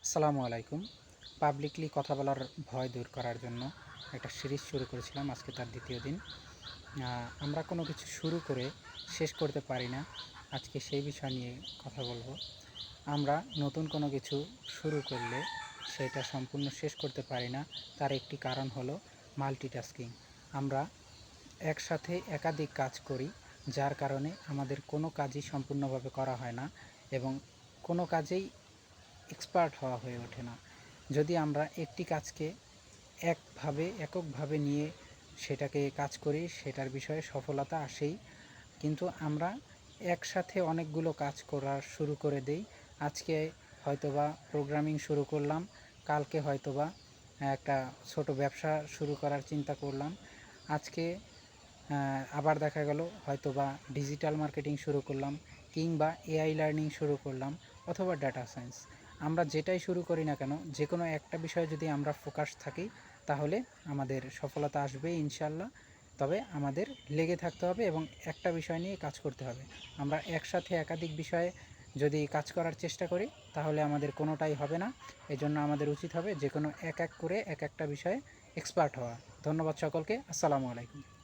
আসসালামু আলাইকুম। পাবলিকলি কথা বলার ভয় দূর করার জন্য একটা সিরিজ শুরু করেছিলাম, আজকে তার দ্বিতীয় দিন। আমরা কোনো কিছু শুরু করে শেষ করতে পারি না, আজকে সেই বিষয় নিয়ে কথা বলবো। আমরা নতুন কোনো কিছু শুরু করলে সেটা সম্পূর্ণ শেষ করতে পারি না, তার একটি কারণ হলো মাল্টিটাস্কিং। আমরা একসাথে একাধিক কাজ করি, যার কারণে আমাদের কোনো কাজই সম্পূর্ণভাবে করা হয় না এবং কোনো কাজেই এক্সপার্ট হওয়া হয়ে ওঠে না। যদি আমরা একটি কাজকে এককভাবে নিয়ে সেটাকে কাজ করি, সেটার বিষয়ে সফলতা আসেই। কিন্তু আমরা একসাথে অনেকগুলো কাজ করা শুরু করে দেই। আজকে হয়তোবা প্রোগ্রামিং শুরু করলাম, কালকে হয়তোবা একটা ছোট ব্যবসা শুরু করার চিন্তা করলাম, আজকে আবার দেখা গেল হয়তোবা ডিজিটাল মার্কেটিং শুরু করলাম, কিংবা এআই লার্নিং শুরু করলাম, অথবা ডাটা সায়েন্স। আমরা যেটাই শুরু করি না কেন, যে কোনো একটা বিষয়ে যদি আমরা ফোকাস থাকি, তাহলে আমাদের সফলতা আসবে ইনশাল্লাহ। তবে আমাদের লেগে থাকতে হবে এবং একটা বিষয় নিয়ে কাজ করতে হবে। আমরা একসাথে একাধিক বিষয়ে যদি কাজ করার চেষ্টা করি, তাহলে আমাদের কোনোটাই হবে না। এজন্য আমাদের উচিত হবে যে কোনো এক এক করে এক একটা বিষয়ে এক্সপার্ট হওয়া। ধন্যবাদ সকলকে। আসসালামু আলাইকুম।